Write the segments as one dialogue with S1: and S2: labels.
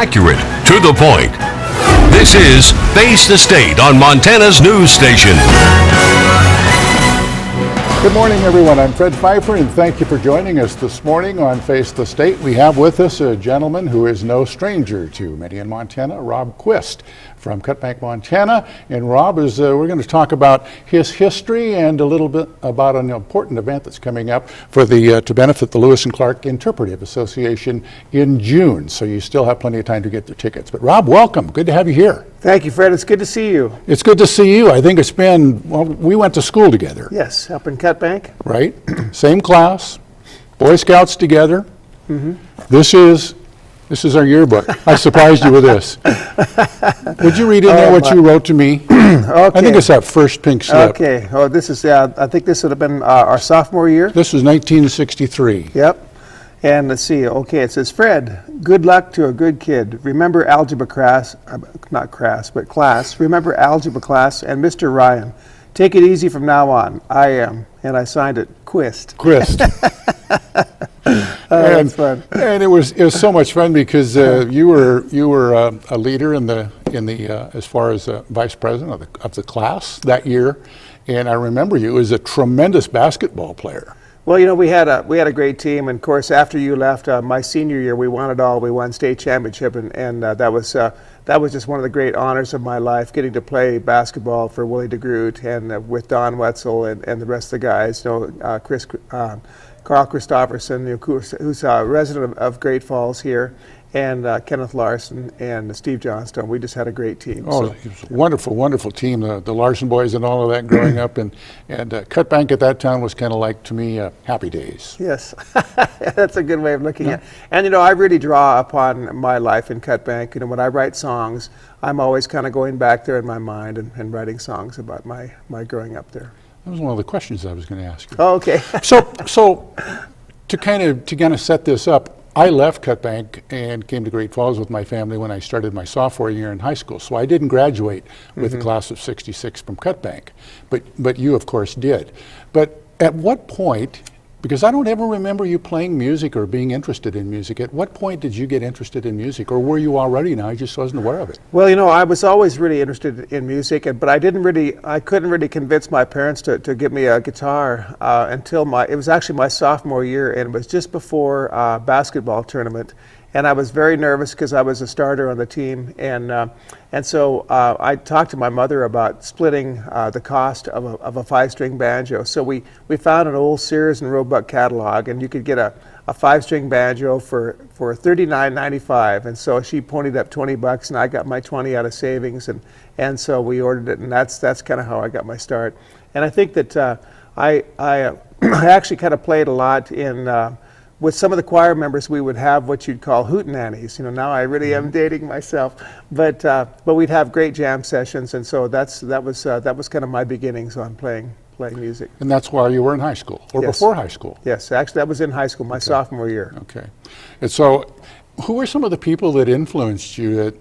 S1: accurate, to the point. This is Face the State on Montana's news station.
S2: Good morning, everyone. I'm Fred Pfeiffer, and thank you for joining us this morning on Face the State. We have with us a gentleman who is no stranger to many in Montana, Rob Quist from Cutbank, Montana. And Rob, we're going to talk about his history and a little bit about an important event that's coming up for to benefit the Lewis and Clark Interpretive Association in June. So you still have plenty of time to get the tickets. But Rob, welcome. Good to have you here.
S3: Thank you, Fred. It's good to see you.
S2: It's good to see you. I think it's been, well, we went to school together.
S3: Yes, up in Cutbank.
S2: Right? Same class, Boy Scouts together.
S3: Mm-hmm.
S2: This is our yearbook. I surprised you with this. Would you read in there what you wrote to me?
S3: Okay.
S2: I think it's that first pink slip.
S3: Okay. Oh, this is, I think this would have been our sophomore year.
S2: This was 1963.
S3: Yep. And let's see. Okay, it says, Fred, good luck to a good kid. Remember algebra class, not class, but class. Remember algebra class and Mr. Ryan. Take it easy from now on. I am. And I signed it, Quist.
S2: Quist.
S3: That's fun.
S2: And it was so much fun because you were a leader in the as far as vice president of the class that year, and I remember you as a tremendous basketball player.
S3: Well, you know, we had a great team, and of course, after you left, my senior year, we won it all. We won state championship, and that was just one of the great honors of my life, getting to play basketball for Willie DeGroot and with Don Wetzel and the rest of the guys. You know, Carl Christofferson, who's a resident of Great Falls here, and Kenneth Larson and Steve Johnstone. We just had a great team.
S2: Oh, so. It was a wonderful, wonderful team. The Larson boys and all of that growing up, and Cutbank at that time was kind of like, to me, happy days.
S3: Yes, that's a good way of looking at it. And you know, I really draw upon my life in Cutbank. You know, when I write songs, I'm always kind of going back there in my mind and writing songs about my growing up there.
S2: That was one of the questions I was going to ask you.
S3: Oh, okay.
S2: So to kind of set this up, I left Cutbank and came to Great Falls with my family when I started my sophomore year in high school. So I didn't graduate with the class of '66 from Cutbank, but you of course did. But at what point, because I don't ever remember you playing music or being interested in music, at what point did you get interested in music, or were you already? Now I just wasn't aware of it.
S3: Well, you know, I was always really interested in music, but I couldn't really convince my parents to get me a guitar until it was actually my sophomore year, and it was just before a basketball tournament. And I was very nervous because I was a starter on the team, and so I talked to my mother about splitting the cost of a 5-string banjo. So we found an old Sears and Roebuck catalog, and you could get a 5-string banjo for $39.95. And so she ponied up $20, and I got my 20 out of savings, and so we ordered it, and that's kind of how I got my start. And I think that I actually kind of played a lot in. With some of the choir members, we would have what you'd call hootenannies. You know, now I really am dating myself, but we'd have great jam sessions, and so that was kind of my beginnings on playing music.
S2: And that's while you were in high school, or
S3: Yes.
S2: before high school?
S3: Yes, actually, that was in high school, my sophomore year.
S2: Okay. And so, who were some of the people that influenced you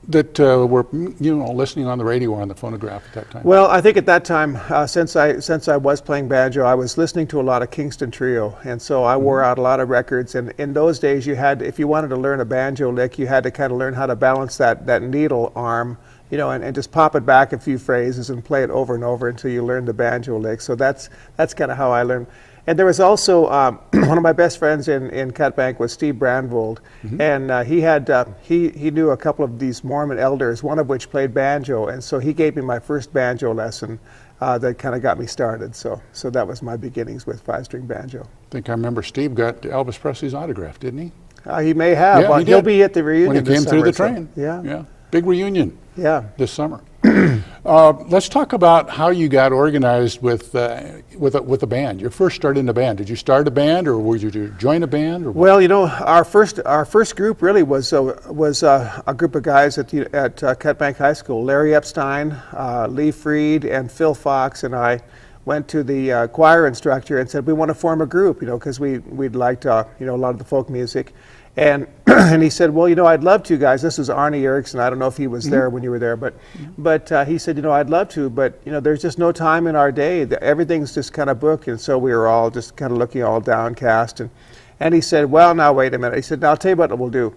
S2: that were, you know, listening on the radio or on the phonograph at that time?
S3: Well, I think at that time, since I was playing banjo, I was listening to a lot of Kingston Trio, and so I wore out a lot of records. And in those days, if you wanted to learn a banjo lick, you had to kind of learn how to balance that needle arm, you know, and just pop it back a few phrases and play it over and over until you learn the banjo lick. So that's kind of how I learned. And there was also one of my best friends in Cutbank was Steve Brandvold, and he knew a couple of these Mormon elders, one of which played banjo, and so he gave me my first banjo lesson that kind of got me started. So that was my beginnings with 5-string banjo.
S2: I think I remember Steve got Elvis Presley's autograph, didn't he?
S3: He may have.
S2: Yeah, he
S3: He'll
S2: did.
S3: be at the reunion
S2: when he came
S3: this
S2: through
S3: summer,
S2: the train.
S3: So,
S2: Yeah. Big reunion.
S3: Yeah.
S2: This summer. Let's talk about how you got organized with a band. You first started in a band. Did you start a band, or did you join a band? Or what?
S3: Well, you know, our first group really was a group of guys at Cutbank High School. Larry Epstein, Lee Freed, and Phil Fox and I went to the choir instructor and said we want to form a group, you know, because we'd liked a lot of the folk music. And and he said, well, you know, I'd love to, guys. This is Arnie Erickson. I don't know if he was there when you were there, but he said, you know, I'd love to, but you know, there's just no time in our day. Everything's just kind of booked, and so we were all just kind of looking all downcast. And he said, well, now wait a minute. He said, now I'll tell you what we'll do.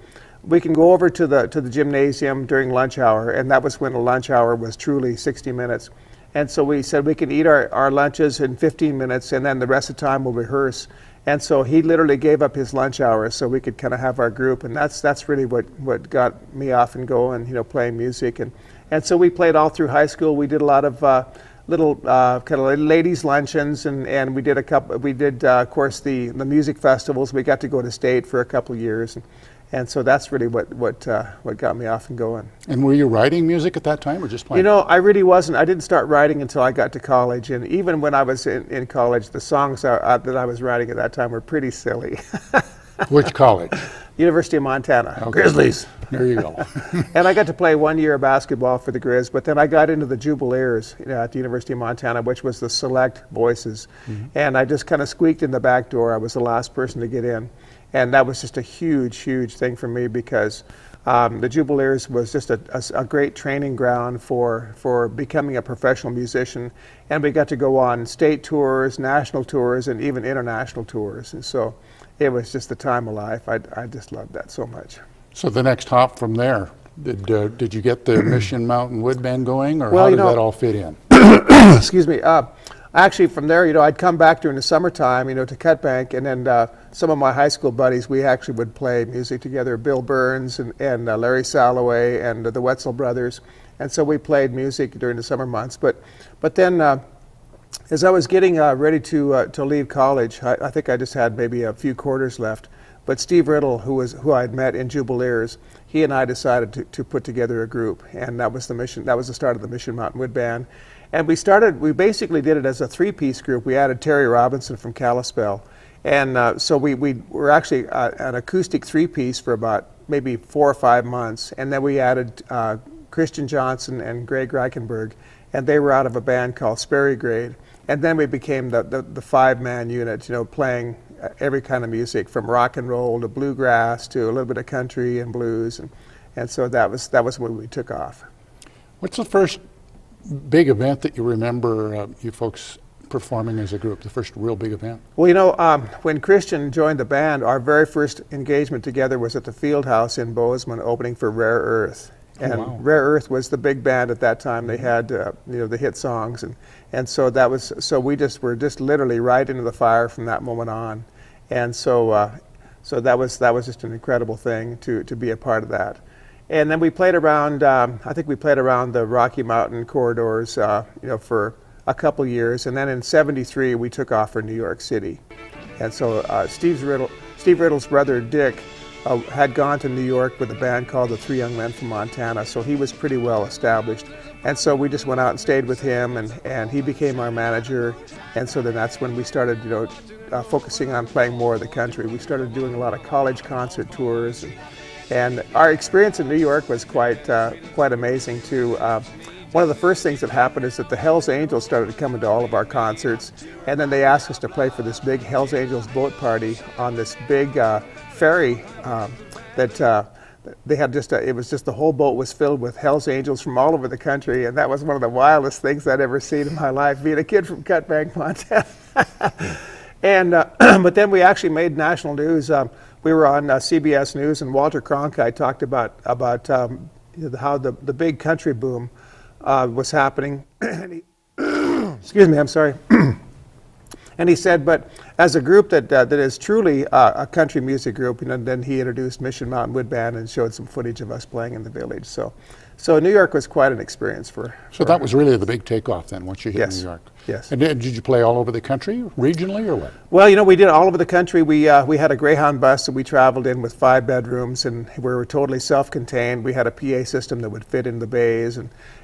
S3: we can go over to the gymnasium during lunch hour, and that was when a lunch hour was truly 60 minutes. And so we said we can eat our lunches in 15 minutes, and then the rest of the time we'll rehearse. And so he literally gave up his lunch hours so we could kind of have our group, and that's really what got me off and going, playing music. And so we played all through high school. We did a lot of little kind of ladies' luncheons, and we did of course the music festivals. We got to go to state for a couple years. And so that's really what got me off and going.
S2: And were you writing music at that time or just playing?
S3: I really wasn't. I didn't start writing until I got to college. And even when I was in college, the songs that I was writing at that time were pretty silly.
S2: Which college?
S3: University of Montana.
S2: Okay.
S3: Grizzlies.
S2: There you go.
S3: And I got to play 1 year of basketball for the Grizz, but then I got into the Jubileers at the University of Montana, which was the select voices. Mm-hmm. And I just kind of squeaked in the back door. I was the last person to get in. And that was just a huge, huge thing for me because the Jubileers was just a great training ground for becoming a professional musician. And we got to go on state tours, national tours, and even international tours. And so it was just the time of life. I just loved that so much.
S2: So the next hop from there, did you get the Mission Mountain Wood Band going, or how did that all fit in?
S3: Excuse me. Actually, from there, I'd come back during the summertime, to Cutbank, and then some of my high school buddies, we actually would play music together. Bill Burns and Larry Salloway and the Wetzel brothers, and so we played music during the summer months. But then, as I was getting ready to leave college, I think I just had maybe a few quarters left. But Steve Riddle, who I'd met in Jubileers, he and I decided to put together a group, and that was the start of the Mission Mountain Wood Band. And we basically did it as a three-piece group. We added Terry Robinson from Kalispell. And so we were actually an acoustic three-piece for about maybe 4 or 5 months. And then we added Christian Johnson and Greg Reichenberg, and they were out of a band called Sperry Grade. And then we became the five-man unit, playing every kind of music from rock and roll to bluegrass to a little bit of country and blues. And so that was when we took off.
S2: What's the first big event that you remember you folks performing as a group, the first real big event?
S3: Well, when Christian joined the band, our very first engagement together was at the Field House in Bozeman, opening for Rare Earth. And
S2: oh, wow.
S3: Rare Earth was the big band at that time. They had the hit songs, and so we were just literally right into the fire from that moment on. And so that was just an incredible thing to be a part of that. And then we played around, I think we played around the Rocky Mountain corridors, for a couple years. And then in '73, we took off for New York City. And so Steve Riddle's brother, Dick, had gone to New York with a band called the Three Young Men from Montana. So he was pretty well established. And so we just went out and stayed with him, and he became our manager. And so then that's when we started, focusing on playing more of the country. We started doing a lot of college concert tours. And our experience in New York was quite amazing too. One of the first things that happened is that the Hells Angels started coming to all of our concerts, and then they asked us to play for this big Hells Angels boat party on this big ferry that they had it was just the whole boat was filled with Hells Angels from all over the country, and that was one of the wildest things I'd ever seen in my life, being a kid from Cutbank, Montana. And but then we actually made national news. We were on CBS News, and Walter Cronkite talked about how the big country boom was happening. And excuse me, I'm sorry. And he said, but as a group that is truly a country music group, then he introduced Mission Mountain Wood Band and showed some footage of us playing in the village. So New York was quite an experience for
S2: that was really the big takeoff then, once you hit New York.
S3: Yes.
S2: And did you play all over the country, regionally, or what?
S3: Well, we did all over the country. We had a Greyhound bus that we traveled in with 5 bedrooms, and we were totally self-contained. We had a PA system that would fit in the bays,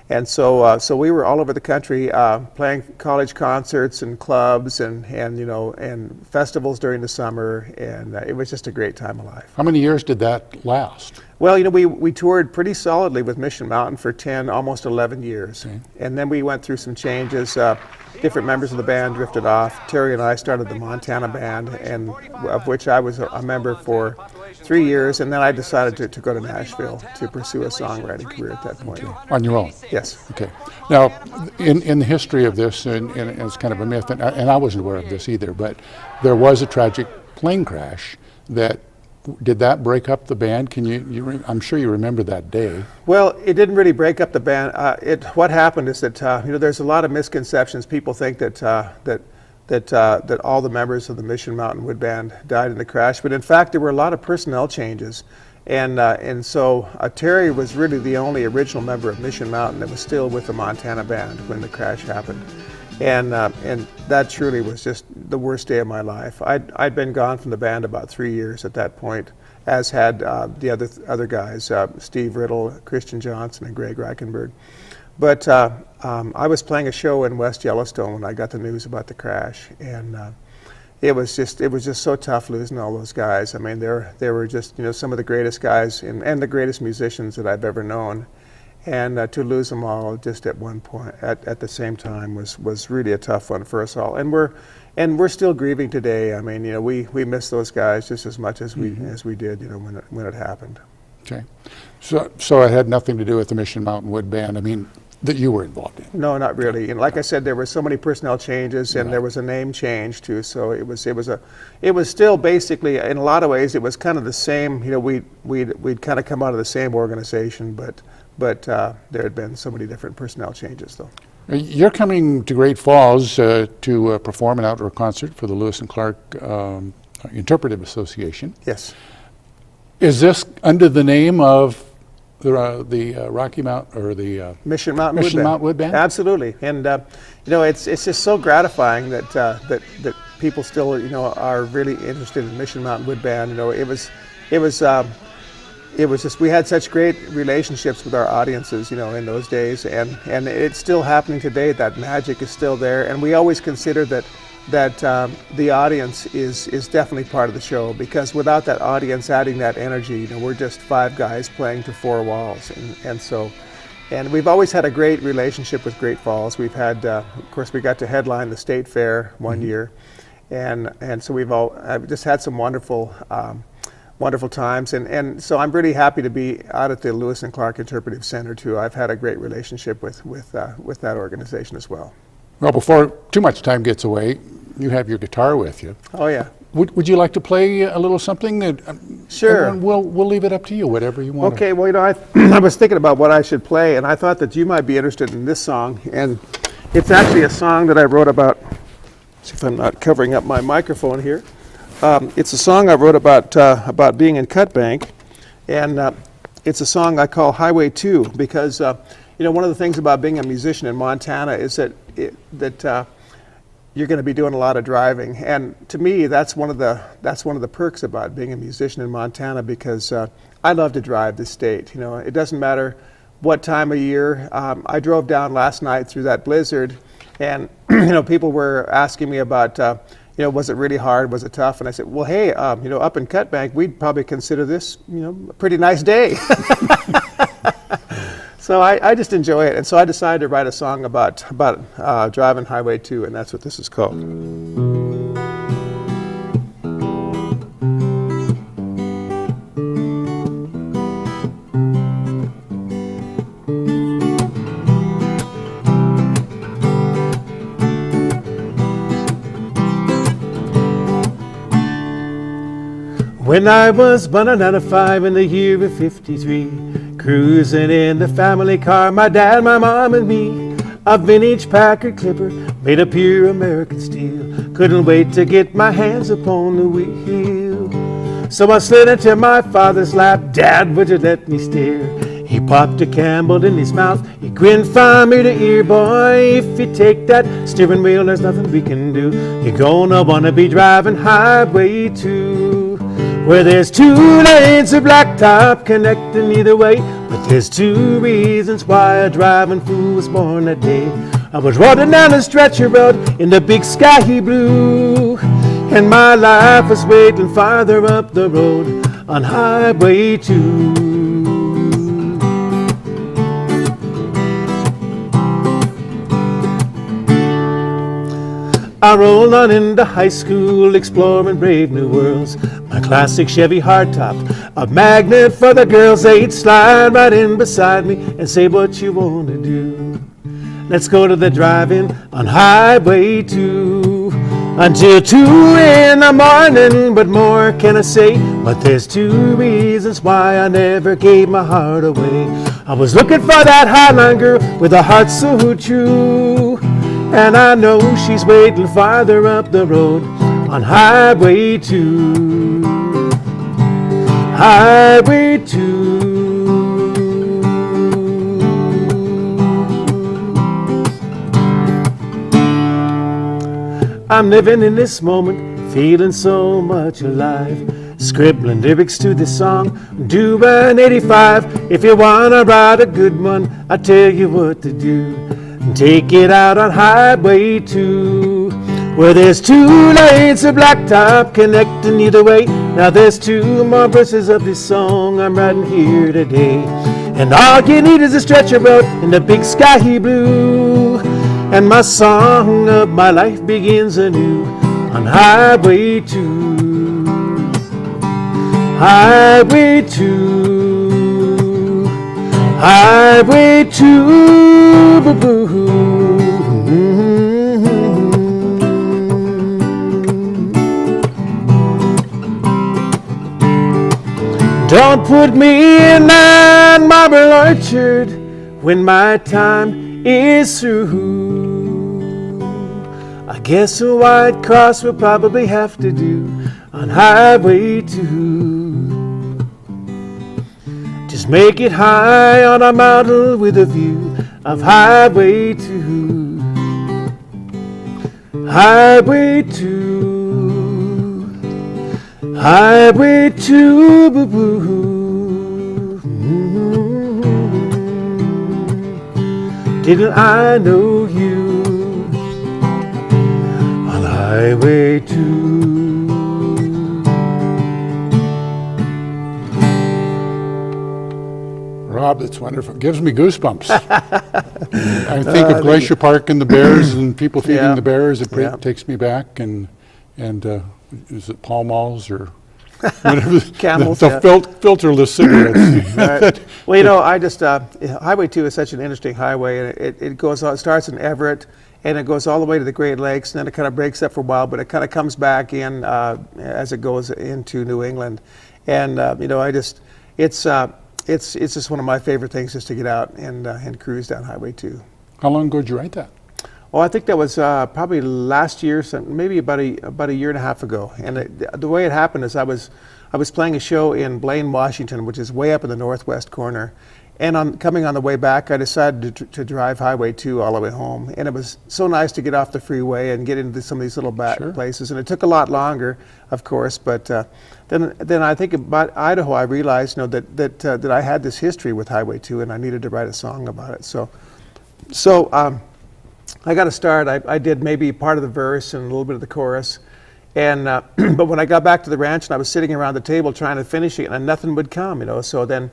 S3: and so we were all over the country playing college concerts and clubs and festivals during the summer, and it was just a great time of life.
S2: How many years did that last?
S3: Well, we toured pretty solidly with Mission Mountain for 10, almost 11 years. Okay. And then we went through some changes. Different members of the band drifted off. Terry and I started the Montana band, and of which I was a member for 3 years, and then I decided to go to Nashville to pursue a songwriting career at that point.
S2: Okay. On your own?
S3: Yes.
S2: Okay. Now, in the history of this, and it's kind of a myth, and I wasn't aware of this either, but there was a tragic plane crash that Did that break up the band? I'm sure you remember that day.
S3: Well, it didn't really break up the band. What happened is that there's a lot of misconceptions. People think that all the members of the Mission Mountain Wood Band died in the crash, but in fact there were a lot of personnel changes, and so Terry was really the only original member of Mission Mountain that was still with the Montana Band when the crash happened. And that truly was just the worst day of my life. I'd been gone from the band about 3 years at that point, as had the other guys, Steve Riddle, Christian Johnson, and Greg Reichenberg. But I was playing a show in West Yellowstone when I got the news about the crash, and it was just so tough losing all those guys. I mean, they were just some of the greatest guys and the greatest musicians that I've ever known. And to lose them all just at one point, at the same time, was really a tough one for us all. And we're still grieving today. I mean, we miss those guys just as much as we did, when it happened.
S2: Okay, so it had nothing to do with the Mission Mountain Wood Band. I mean, that you were involved in.
S3: No, not really. And like I said, there were so many personnel changes, and there was a name change too. So it was still basically, in a lot of ways, it was kind of the same. We'd kind of come out of the same organization, but there had been so many different personnel changes, though.
S2: You're coming to Great Falls to perform an outdoor concert for the Lewis and Clark Interpretive Association.
S3: Yes.
S2: Is this under the name of the Rocky Mountain or the
S3: Mission Mountain
S2: Wood Band? Absolutely.
S3: And it's just so gratifying that people still are really interested in Mission Mountain Wood Band. It was just, we had such great relationships with our audiences, in those days, and it's still happening today. That magic is still there, and we always consider that the audience is definitely part of the show, because without that audience adding that energy, we're just five guys playing to four walls, and we've always had a great relationship with Great Falls. We've had, of course, we got to headline the state fair one year, and so I've just had some wonderful times, and so I'm really happy to be out at the Lewis and Clark Interpretive Center too. I've had a great relationship with that organization as well.
S2: Well, before too much time gets away, you have your guitar with you.
S3: Oh yeah.
S2: Would you like to play a little something?
S3: Sure.
S2: And we'll leave it up to you, whatever you want.
S3: Okay. Well, I was thinking about what I should play, and I thought that you might be interested in this song, and it's actually a song that I wrote about. See if I'm not covering up my microphone here. It's a song I wrote about being in Cut Bank, and it's a song I call Highway 2, because one of the things about being a musician in Montana is that you're going to be doing a lot of driving, and to me that's one of the perks about being a musician in Montana, because I love to drive the state. It doesn't matter what time of year. I drove down last night through that blizzard, and people were asking me about was it really hard? Was it tough? And I said, well, hey, up in Cut Bank, we'd probably consider this, a pretty nice day. So I just enjoy it. And so I decided to write a song about driving Highway 2, and that's what this is called. When I was born out of 5 in the year of 53, cruising in the family car, my dad, my mom, and me, a vintage Packard Clipper made of pure American steel. Couldn't wait to get my hands upon the wheel. So I slid into my father's lap. Dad, would you let me steer? He popped a Campbell in his mouth. He grinned from ear to ear. Boy, if you take that steering wheel, there's nothing we can do. You're gonna wanna be driving Highway 2, where there's 2 lanes of blacktop connecting either way. But there's 2 reasons why a driving fool was born that day. I was rolling down a stretch of road in the big sky blue, and my life was waiting farther up the road on Highway 2. I rolled on into high school, exploring brave new worlds. My classic Chevy hardtop, a magnet for the girls. They'd slide right in beside me and say, what you want to do? Let's go to the drive-in on Highway 2. until 2 in the morning. What more can I say? But there's 2 reasons why I never gave my heart away. I was looking for that Highline girl with a heart so true, and I know she's waiting farther up the road on Highway 2. Highway 2. I'm living in this moment, feeling so much alive. Scribbling lyrics to this song, doing 85. If you wanna write a good one, I tell you what to do. Take it out on Highway 2, where there's 2 lanes of blacktop connecting either way. Now there's 2 more verses of this song I'm writing here today. And all you need is a stretcher road in the big sky blue, and my song of my life begins anew on Highway 2. Highway 2. Highway 2. Boo-boo. Don't put me in that marble orchard when my time is through. I guess a white cross will probably have to do on Highway 2. Just make it high on a mountain with a view of Highway 2. Highway 2. Highway 2. Boo-boo. Didn't I know you on Highway 2?
S2: Rob, that's wonderful. Gives me goosebumps. I think of Glacier Park and the bears and people feeding
S3: Yeah.
S2: the bears. It
S3: Yeah.
S2: takes me back. And is it Pall Malls or whatever?
S3: Camels,
S2: The
S3: yeah.
S2: filterless cigarettes.
S3: Right. Well, you know, I just Highway 2 is such an interesting highway, and it goes on, it starts in Everett, and it goes all the way to the Great Lakes, and then it kind of breaks up for a while, but it kind of comes back in as it goes into New England, and you know, it's just one of my favorite things, just to get out and cruise down Highway 2.
S2: How long ago did you write that?
S3: Oh, I think that was probably last year, maybe about a year and a half ago. And the way it happened is I was playing a show in Blaine, Washington, which is way up in the northwest corner. And coming on the way back, I decided to drive Highway 2 all the way home. And it was so nice to get off the freeway and get into some of these little back places. And it took a lot longer, of course. But then I think about Idaho, I realized, you know, that I had this history with Highway 2, and I needed to write a song about it. So I got to start. I did maybe part of the verse and a little bit of the chorus, and but when I got back to the ranch and I was sitting around the table trying to finish it, and nothing would come, you know. So then,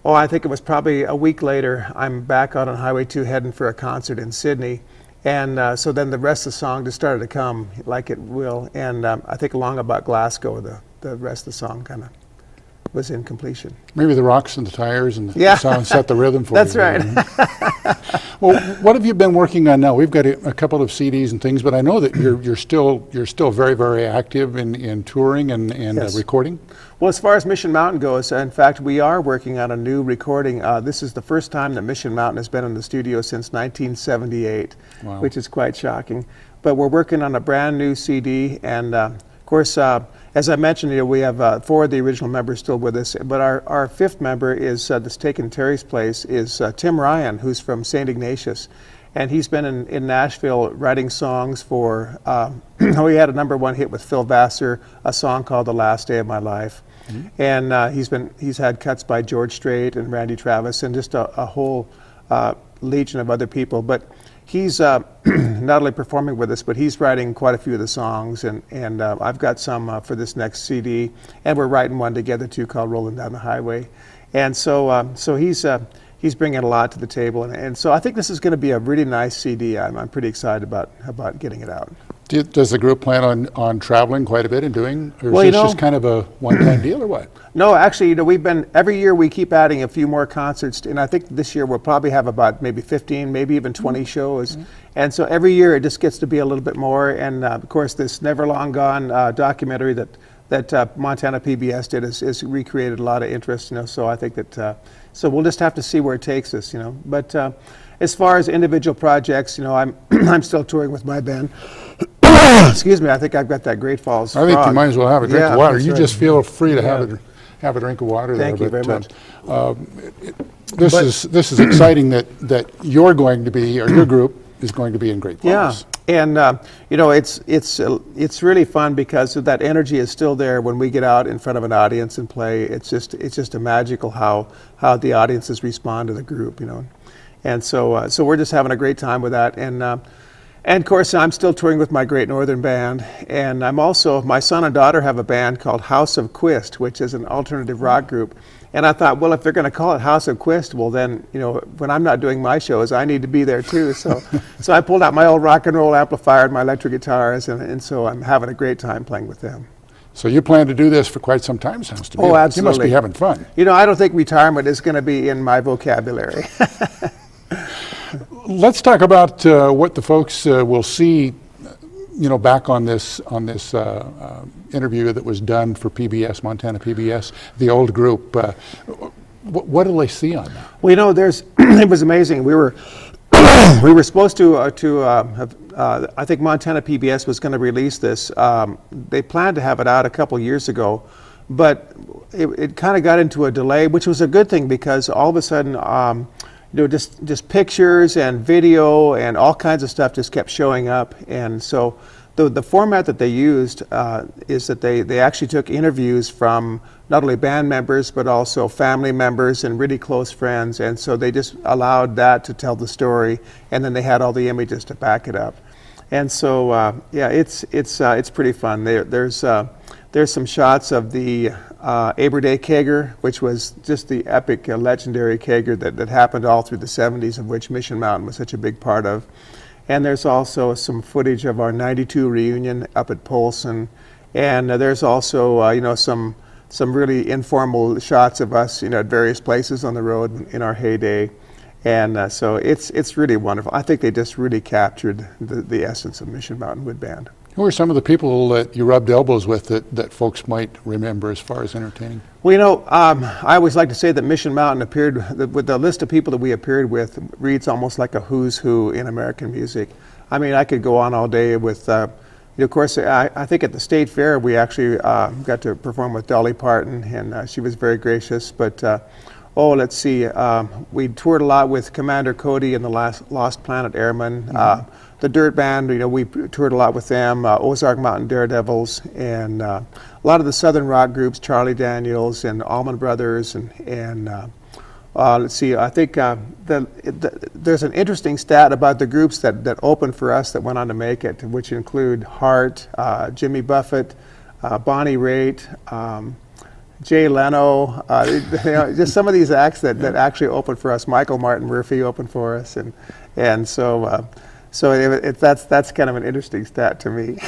S3: I think it was probably a week later, I'm back out on Highway 2 heading for a concert in Sydney, and so then the rest of the song just started to come like it will, and I think along about Glasgow, the rest of the song kind of was in completion.
S2: Maybe the rocks and the tires and the
S3: Yeah.
S2: sound set the rhythm for
S3: That's
S2: you.
S3: right.
S2: Well, what have you been working on now? We've got a couple of CDs and things, but I know that you're still very, very active in touring and
S3: Yes.
S2: recording.
S3: Well, as far as Mission Mountain goes, in fact, we are working on a new recording. This is the first time that Mission Mountain has been in the studio since 1978,
S2: Wow.
S3: which is quite shocking. But we're working on a brand new CD, and of course, as I mentioned, you know, we have 4 of the original members still with us, but our 5th member is that's taken Terry's place is Tim Ryan, who's from St. Ignatius, and he's been in Nashville writing songs for. We had a #1 hit with Phil Vassar, a song called "The Last Day of My Life," and he's had cuts by George Strait and Randy Travis and just a whole legion of other people, but. He's not only performing with us, but he's writing quite a few of the songs, and I've got some for this next CD, and we're writing one together too called "Rolling Down the Highway," and so he's bringing a lot to the table, and so I think this is going to be a really nice CD. I'm pretty excited about getting it out.
S2: Does the group plan on traveling quite a bit and doing, or
S3: Well,
S2: is this just kind of a one-time deal, or what?
S3: No, actually, we've been, every year we keep adding a few more concerts, and I think this year we'll probably have about maybe 15, maybe even 20 shows. And so every year it just gets to be a little bit more. And of course, this Never Long Gone documentary that Montana PBS did is recreated a lot of interest, so I think that, so we'll just have to see where it takes us, But as far as individual projects, I'm I'm still touring with my band. Excuse me, I think I've got that Great Falls
S2: I think you
S3: frog.
S2: might as well have a drink of water.
S3: that's
S2: You
S3: right.
S2: just feel free to have a drink of water.
S3: Thank
S2: there.
S3: you very much.
S2: This is exciting that you're going to be, or your group is going to be in Great
S3: Yeah,
S2: Falls.
S3: and it's really fun because that energy is still there when we get out in front of an audience and play. It's just a magical how the audiences respond to the group, And so we're just having a great time with that. And of course, I'm still touring with my Great Northern Band, and my son and daughter have a band called House of Quist, which is an alternative rock group. And I thought, well, if they're going to call it House of Quist, well then, when I'm not doing my shows, I need to be there too. So I pulled out my old rock and roll amplifier and my electric guitars, and so I'm having a great time playing with them.
S2: So you plan to do this for quite some time, sounds to me.
S3: Oh, absolutely.
S2: You must be having fun.
S3: I don't think retirement is going to be in my vocabulary.
S2: Let's talk about what the folks will see, back on this interview that was done for PBS, Montana PBS, the old group. What do they see on that?
S3: Well, it was amazing. We were supposed to have. I think Montana PBS was going to release this. They planned to have it out a couple years ago, but it kind of got into a delay, which was a good thing because all of a sudden. Just pictures and video and all kinds of stuff just kept showing up. And so the format that they used is that they actually took interviews from not only band members, but also family members and really close friends. And so they just allowed that to tell the story. And then they had all the images to back it up. And so, it's pretty fun. There's some shots of the Aber-Day kegger, which was just the epic, legendary kegger that happened all through the 70s, of which Mission Mountain was such a big part of. And there's also some footage of our 92 reunion up at Polson. And there's also, some really informal shots of us, at various places on the road in our heyday. And so it's really wonderful. I think they just really captured the essence of Mission Mountain Wood Band.
S2: Who are some of the people that you rubbed elbows with that folks might remember as far as entertaining?
S3: Well, I always like to say that Mission Mountain appeared, with the list of people that we appeared with, reads almost like a who's who in American music. I mean, I could go on all day with, of course, I think at the State Fair we actually got to perform with Dolly Parton, and she was very gracious. But, let's see, we toured a lot with Commander Cody and the Lost Planet Airmen. Mm-hmm. The Dirt Band, we toured a lot with them, Ozark Mountain Daredevils, and a lot of the Southern rock groups, Charlie Daniels and Allman Brothers, and let's see, I think there's an interesting stat about the groups that opened for us that went on to make it, which include Hart, Jimmy Buffett, Bonnie Raitt, Jay Leno, just some of these acts that actually opened for us. Michael Martin Murphy opened for us, and so. That's kind of an interesting stat to me.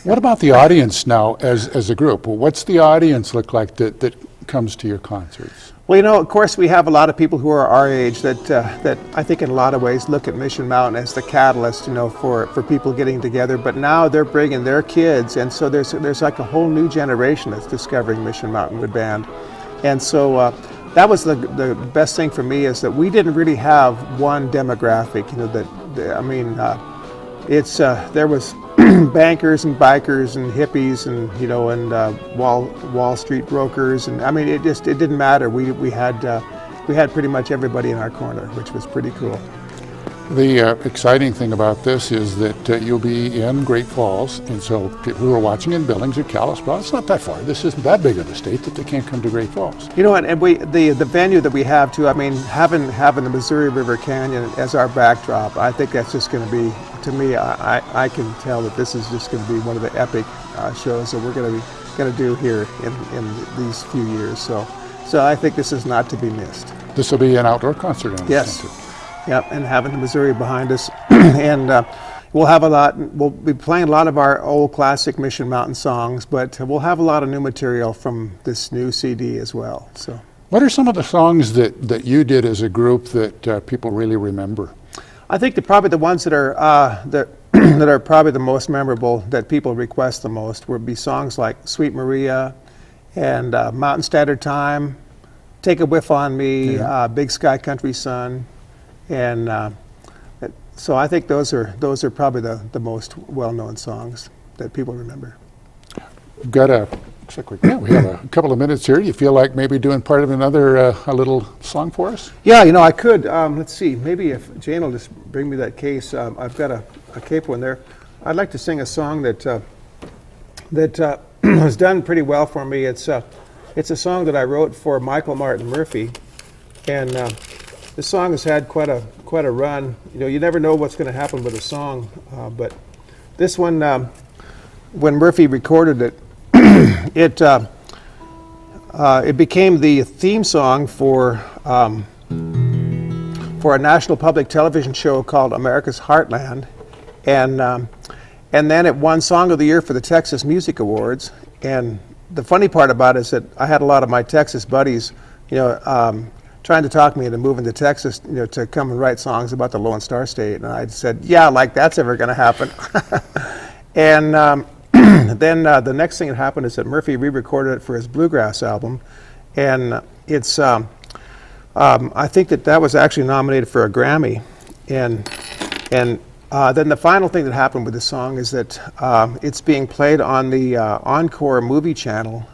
S2: What about the audience now as a group? Well, what's the audience look like that comes to your concerts?
S3: Well, of course, we have a lot of people who are our age that I think in a lot of ways look at Mission Mountain as the catalyst, for people getting together. But now they're bringing their kids, and so there's like a whole new generation that's discovering Mission Mountain Wood Band. And so that was the best thing for me, is that we didn't really have one demographic, there was bankers and bikers and hippies and Wall Street brokers, and it didn't matter. We had pretty much everybody in our corner, which was pretty cool.
S2: The exciting thing about this is that you'll be in Great Falls, and so people who are watching in Billings or Kalispell, it's not that far. This isn't that big of a state that they can't come to Great Falls.
S3: And the venue that we have too. Having the Missouri River Canyon as our backdrop, I think that's just going to be, to me, I can tell that this is just going to be one of the epic shows that we're going to do here in these few years. So I think this is not to be missed.
S2: This will be an outdoor concert.
S3: Yes. Yep, and having the Missouri behind us, and we'll have a lot. We'll be playing a lot of our old classic Mission Mountain songs, but we'll have a lot of new material from this new CD as well. So,
S2: what are some of the songs that you did as a group that people really remember?
S3: I think probably the ones that are that are probably the most memorable, that people request the most, would be songs like "Sweet Maria" and "Mountain Standard Time," "Take a Whiff on Me," "Big Sky Country Sun," and so I think those are probably the most well-known songs that people remember.
S2: We've got looks like we have a couple of minutes here. You feel like maybe doing part of another a little song for us?
S3: Yeah, I could. Let's see. Maybe if Jane will just bring me that case. I've got a capo in there. I'd like to sing a song that has done pretty well for me. It's a song that I wrote for Michael Martin Murphey, and this song has had quite a run. You never know what's going to happen with a song, but this one, when Murphy recorded it, it became the theme song for a national public television show called America's Heartland, and then it won Song of the Year for the Texas Music Awards. And the funny part about it is that I had a lot of my Texas buddies, trying to talk me into moving to Texas, to come and write songs about the Lone Star State, and I said, yeah, like that's ever going to happen. And then the next thing that happened is that Murphy re-recorded it for his bluegrass album, and it's I think that was actually nominated for a Grammy, and then the final thing that happened with the song is that it's being played on the Encore movie channel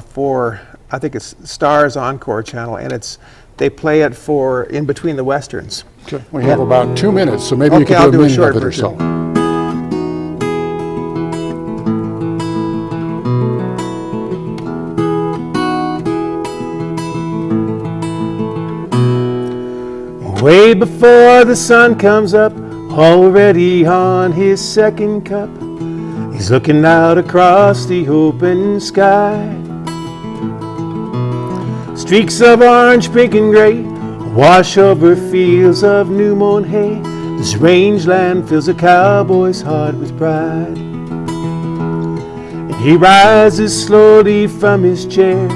S3: for, I think it's Star's Encore channel, and they play it for in between the westerns.
S2: Okay. We have about 2 minutes, so maybe you can do a minute of it or so.
S3: Way before the sun comes up, already on his second cup, he's looking out across the open sky. Streaks of orange, pink, and gray wash over fields of new mown hay. This rangeland fills a cowboy's heart with pride. And he rises slowly from his chair.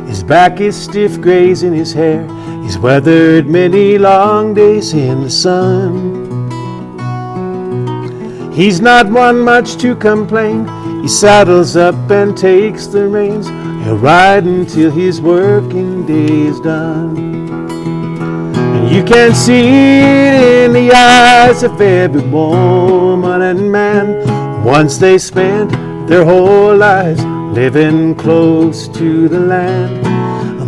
S3: His back is stiff, grazing his hair. He's weathered many long days in the sun. He's not one much to complain. He saddles up and takes the reins. He'll ride until his working day is done. And you can see it in the eyes of every woman and man. Once they spent their whole lives living close to the land.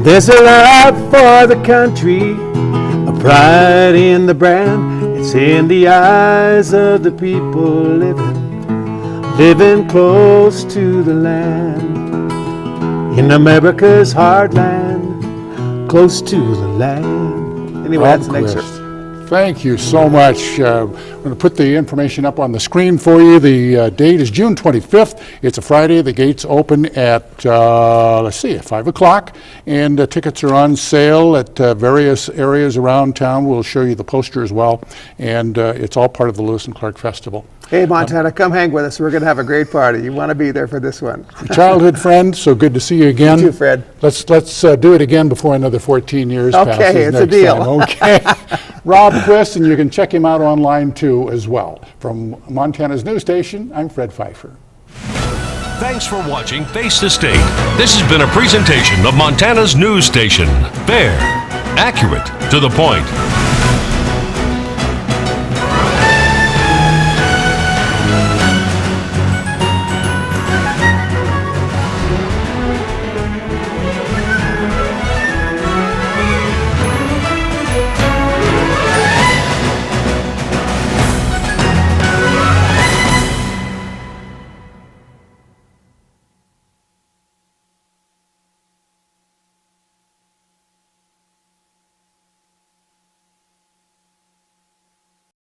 S3: There's a love for the country, a pride in the brand. It's in the eyes of the people living close to the land. In America's heartland, close to the land. Anyway, that's an excerpt.
S2: Thank you so much. I'm going to put the information up on the screen for you. The date is June 25th. It's a Friday. The gates open at, 5 o'clock. And tickets are on sale at various areas around town. We'll show you the poster as well. And it's all part of the Lewis and Clark Festival.
S3: Hey, Montana, come hang with us. We're going to have a great party. You want to be there for this one.
S2: Childhood friend, so good to see you again.
S3: You too, Fred.
S2: Let's do it again before another 14 years passes.
S3: Okay, it's a deal.
S2: Time. Okay. Rob Quist, and you can check him out online too as well. From Montana's news station, I'm Fred Pfeiffer.
S1: Thanks for watching Face the State. This has been a presentation of Montana's news station. Fair, accurate, to the point.